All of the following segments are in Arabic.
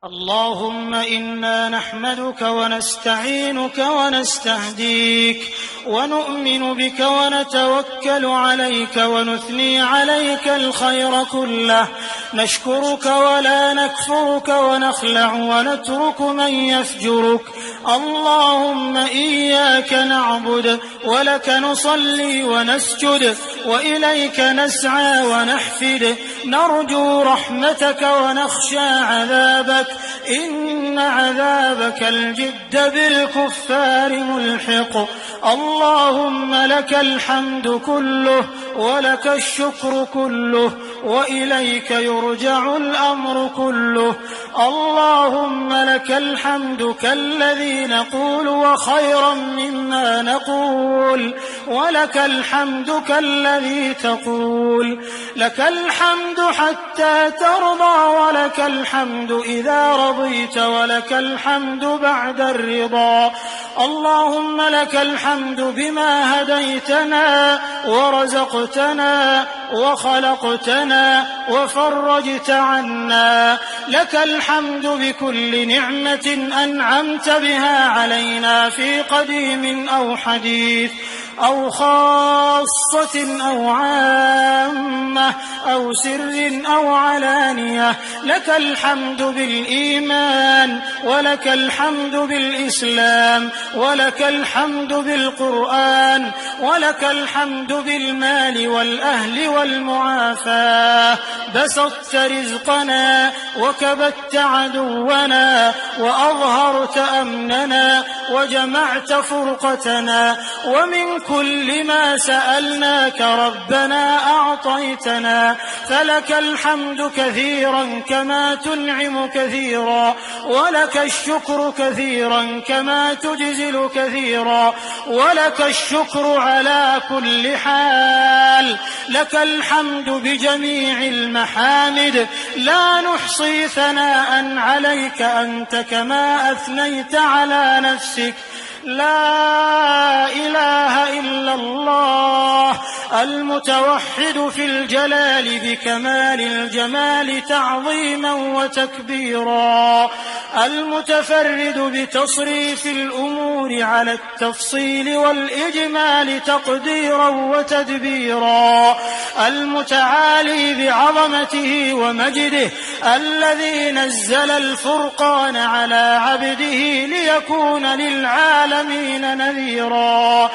اللهم إنا نحمدك ونستعينك ونستهديك ونؤمن بك ونتوكل عليك ونثني عليك الخير كله، نشكرك ولا نكفرك ونخلع ونترك من يفجرك. اللهم إياك نعبد ولك نصلي ونسجد وإليك نسعى ونحفد، نرجو رحمتك ونخشى عذابك، إن عذابك الجد بالكفار ملحق. اللهم لك الحمد كله ولك الشكر كله وإليك يرجع الأمر كله. اللهم لك الحمد كالذي نقول وخيرا مما نقول، ولك الحمد كالذي تقول. لك الحمد حتى ترضى ولك الحمد إذا رضيت ولك الحمد بعد الرضا. اللهم لك الحمد بما هديتنا ورزقتنا وخلقتنا وفرجت عنا. لك الحمد بكل نعمة أنعمت بها علينا في قديم أو حديث أو خاصة أو عامة أو سر أو علانية. لك الحمد بالإيمان ولك الحمد بالإسلام ولك الحمد بالقرآن ولك الحمد بالمال والأهل والمعافاة. بسطت رزقنا وكبت عدونا وأظهرت أمننا وجمعت فرقتنا، ومن كل ما سألناك ربنا أعطيتنا. فلك الحمد كثيرا كما تنعم كثيرا، ولك الشكر كثيرا كما تجزل كثيرا، ولك الشكر على كل حال. لك الحمد بجميع المحامد، لا نحصي ثناء عليك أنت كما أثنيت على نفسك. لا إله إلا الله المتوحد في الجلال بكمال الجمال تعظيما وتكبيرا، المتفرد بتصريف الأمور على التفصيل والإجمال تقديرا وتدبيرا، المتعالي بعظمته ومجده، الذي نزل الفرقان على عبده ليكون للعالمين نذيرا.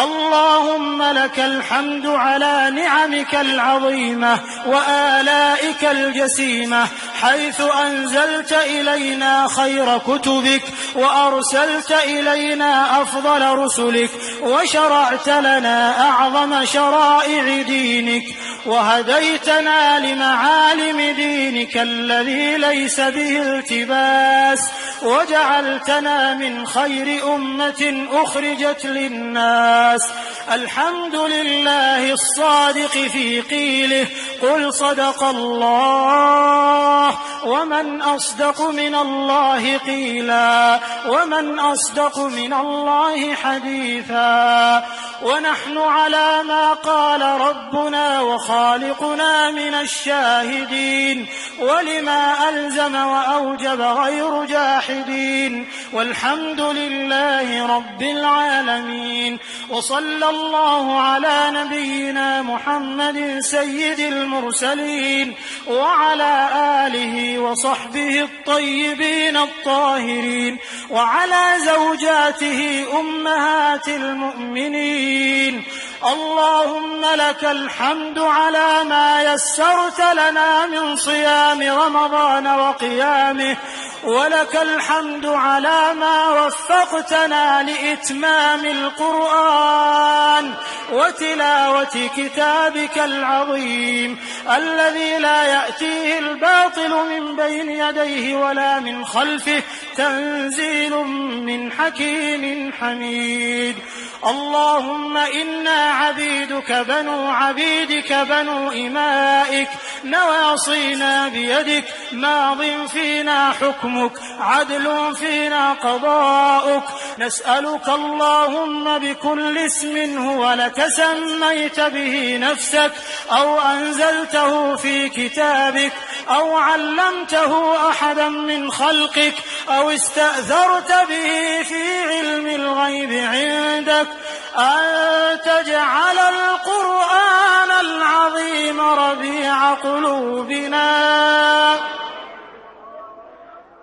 اللهم لك الحمد على نعمك العظيمة وآلائك الجسيمة، حيث أنزلت إلينا خير كتبك وأرسلت إلينا أفضل رسلك وشرعت لنا أعظم شرائع دينك وهديتنا لمعالم دينك الذي ليس به التباس، وجعلتنا من خير أمة أخرجت للناس. الحمد لله الصادق في قيله قل صدق الله، ومن أصدق من الله قيلا، ومن أصدق من الله حديثا. ونحن على ما قال ربنا وخالقنا من الشاهدين، ولما ألزم وأوجب غير جاحدين، والحمد لله رب العالمين. وصلى الله على نبينا محمد سيد المرسلين وعلى آله وصحبه الطيبين الطاهرين، وعلى زوجاته أمهات المؤمنين. اللهم لك الحمد على ما يسرت لنا من صيام رمضان وقيامه، ولك الحمد على ما وفقتنا لإتمام القرآن وتلاوة كتابك العظيم الذي لا يأتيه الباطل من بين يديه ولا من خلفه، تنزيل من حكيم حميد. اللهم إنا عبيدك بنو عبيدك بنو إمائك نواصينا بيدك ماض فينا حكمك عدل فينا قضاؤك نسألك اللهم بكل اسم هو لك سميت به نفسك أو أنزلته في كتابك أو علمته أحدا من خلقك أو استأثرت به في علم الغيب عندك أن تجعل القرآن العظيم ربيع قلوبنا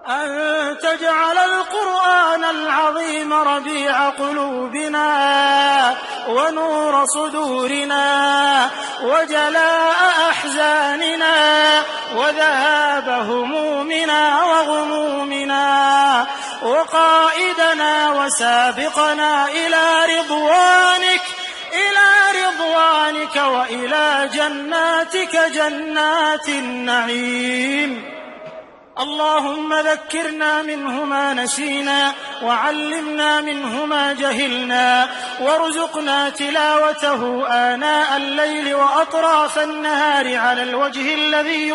أن تجعل القرآن العظيم ربيع قلوبنا ونور صدورنا وجلاء أحزاننا وذهاب همومنا وغمومنا وقائدنا وسابقنا إلى رضوانك وإلى جناتك جنات النعيم. اللهم ذكرنا منه ما نسينا وعلمنا منه ما جهلنا وارزقنا تلاوته آناء الليل وأطراف النهار على الوجه الذي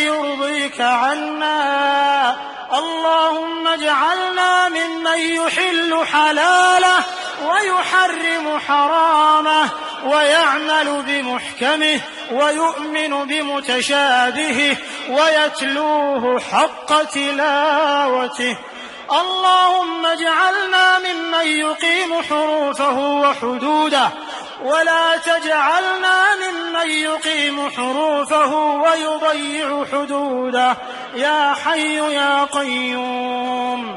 يرضيك عنا اللهم اجعلنا ممن يحل حلاله ويحرم حرامه ويعمل بمحكمه ويؤمن بمتشابهه ويتلوه حق تلاوته. اللهم اجعلنا ممن يقيم حروفه وحدوده ولا تجعلنا ممن يقيم حروفه ويضيع حدوده يا حي يا قيوم.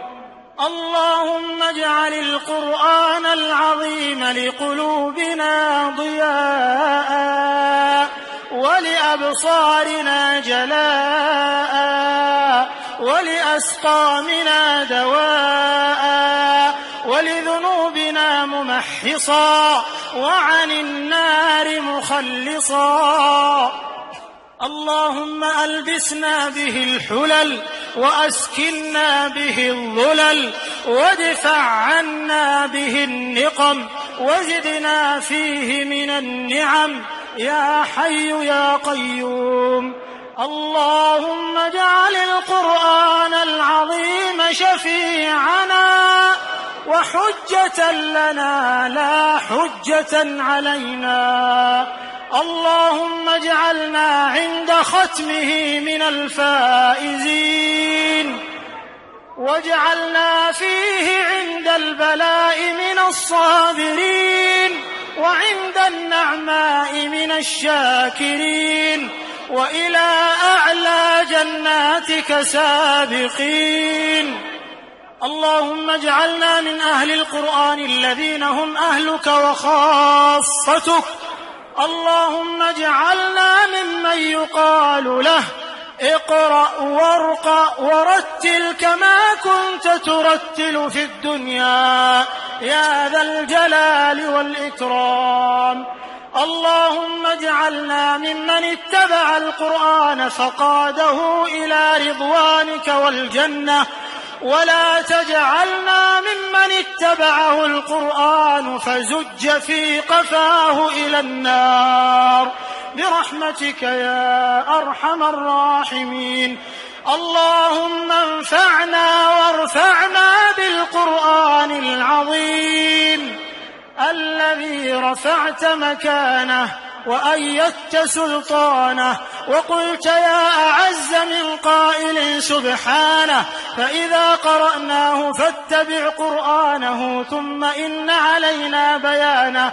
اللهم اجعل القرآن العظيم لقلوبنا ضياء ولأبصارنا جلاء ولأسقامنا دواء ولذنوبنا ممحصا وعن النار مخلصا. اللهم ألبسنا به الحلل وأسكنا به الظلل وادفع عنا به النقم وزدنا فيه من النعم يا حي يا قيوم. اللهم اجعل القرآن العظيم شفيعنا وحجة لنا لا حجة علينا. اللهم اجعلنا عند ختمه من الفائزين واجعلنا فيه عند البلاء من الصابرين وعند النعماء من الشاكرين وإلى أعلى جناتك سابقين. اللهم اجعلنا من أهل القرآن الذين هم أهلك وخاصتك. اللهم اجعلنا ممن يقال له اقرأ وارقى ورتل كما كنت ترتل في الدنيا يا ذا الجلال والإكرام. اللهم اجعلنا ممن اتبع القرآن فقاده إلى رضوانك والجنة ولا تجعلنا ممن اتبعه القرآن فزج في قفاه إلى النار برحمتك يا أرحم الراحمين. اللهم انفعنا وارفعنا بالقرآن العظيم الذي رفعت مكانه وأيدت سلطانه وقلت يا أعز من قائل سبحانه فإذا قرأناه فاتبع قرآنه ثم إن علينا بيانه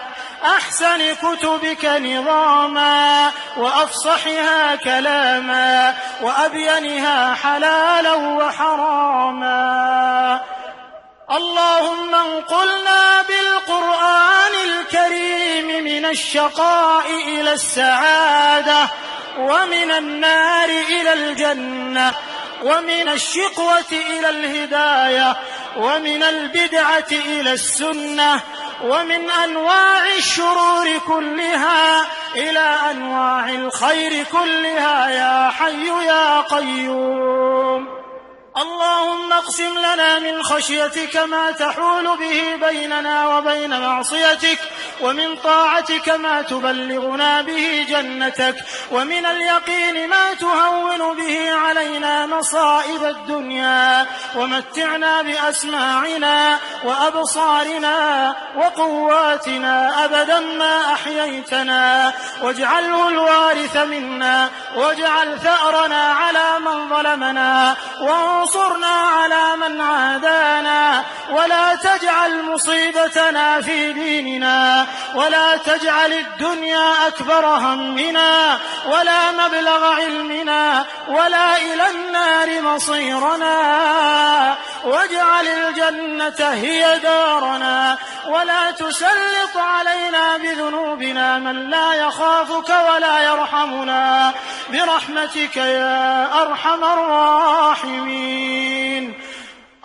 أحسن كتبك نظاما وأفصحها كلاما وأبينها حلالا وحراما. اللهم انقلنا بالقرآن الكريم من الشقاء إلى السعادة ومن النار إلى الجنة ومن الشقوة إلى الهداية ومن البدعة إلى السنة ومن أنواع الشرور كلها إلى أنواع الخير كلها يا حي يا قيوم. اللهم اقسم لنا من خشيتك ما تحول به بيننا وبين معصيتك، ومن طاعتك ما تبلغنا به جنتك، ومن اليقين ما تهون به علينا مصائب الدنيا، ومتعنا بأسماعنا وأبصارنا وقواتنا أبدا ما أحييتنا، واجعله الوارث منا، واجعل ثأرنا على من ظلمنا، وانصرنا على من عادانا، ولا تجعل مصيبتنا في ديننا، ولا تجعل الدنيا أكبر همنا ولا مبلغ علمنا ولا إلى النار مصيرنا، واجعل الجنة هي دارنا، ولا تسلط علينا بذنوبنا من لا يخافك ولا يرحمنا، برحمتك يا أرحم الراحمين.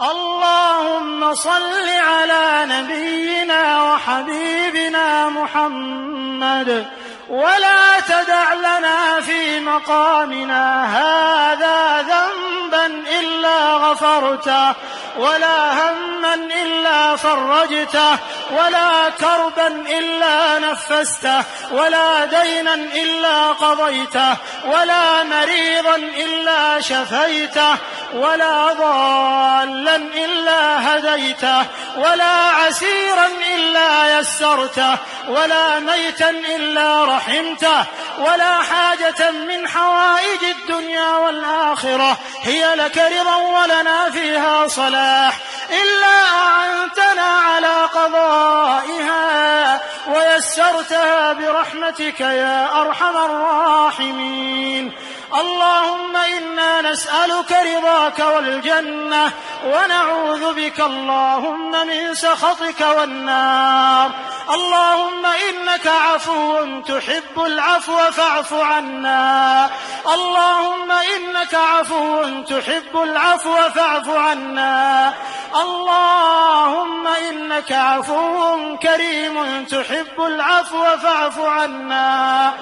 اللهم صل على نبينا وحبيبنا محمد، ولا تدع لنا في مقامنا هذا ذنبا إلا غفرته، ولا هما إلا فرجته، ولا كربا إلا نفسته، ولا دينا إلا قضيته، ولا مريضا إلا شفيته، ولا ضالا إلا هديته، ولا عسيرا إلا يسرته، ولا ميتا إلا رحمته، ولا حاجة من حوائج الدنيا والآخرة هي لك رضا ولنا فيها صلاح إلا أعنتنا على قضائها ويسرتها برحمتك يا أرحم الراحمين. اللهم إنا نسألك رضاك والجنة، ونعوذ بك اللهم من سخطك والنار. اللهم إنك عفو تحب العفو فاعف عنا. اللهم إنك عفو تحب العفو فاعف عنا. اللهم إنك عفو كريم تحب العفو فاعف عنا.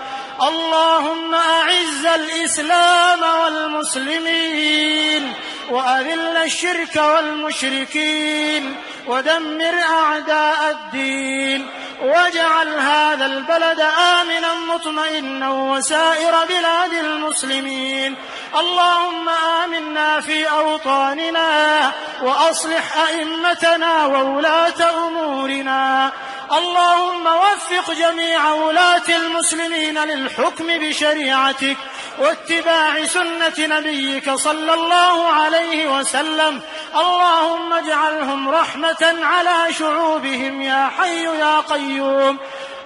اللهم أعز الإسلام والمسلمين، وأذل الشرك والمشركين، ودمر أعداء الدين، واجعل هذا البلد آمنا مطمئنا وسائر بلاد المسلمين. اللهم آمنا في أوطاننا، وأصلح أئمتنا وولاة أمورنا. اللهم وفق جميع ولاة المسلمين للحكم بشريعتك واتباع سنة نبيك صلى الله عليه وسلم. اللهم اجعلهم رحمة على شعوبهم يا حي يا قيوم.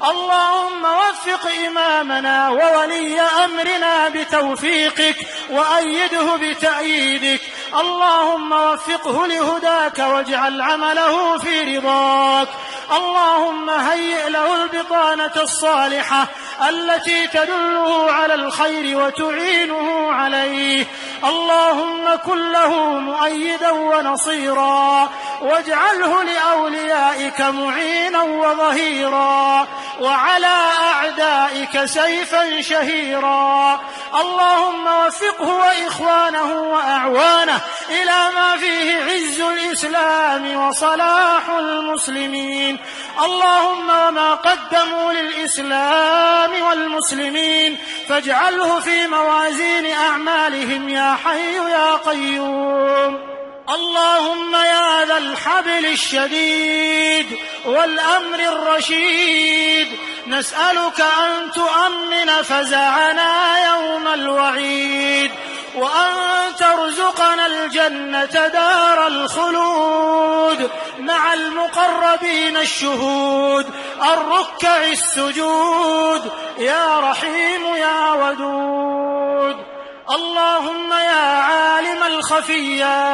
اللهم وفق إمامنا وولي أمرنا بتوفيقك، وأيده بتأييدك. اللهم وفقه لهداك، واجعل عمله في رضاك. اللهم هيئ له البطانة الصالحة التي تدله على الخير وتعينه عليه. اللهم كن له مؤيدا ونصيرا، واجعله لأوليائك معينا وظهيرا، وعلى أعدائك سيفا شهيرا. اللهم وفقه وإخوانه وأعوانه إلى ما فيه عز الإسلام وصلاح المسلمين. اللهم وما قدموا للإسلام والمسلمين فاجعله في موازين أعمالهم يا حي يا قيوم. اللهم يا ذا الحبل الشديد والأمر الرشيد، نسألك أن تؤمن فزعنا يوم الوعيد، وأن ترزقنا الجنة دار الخلود مع المقربين الشهود الركع السجود يا رحيم يا ودود. اللهم يا عالم الخفيات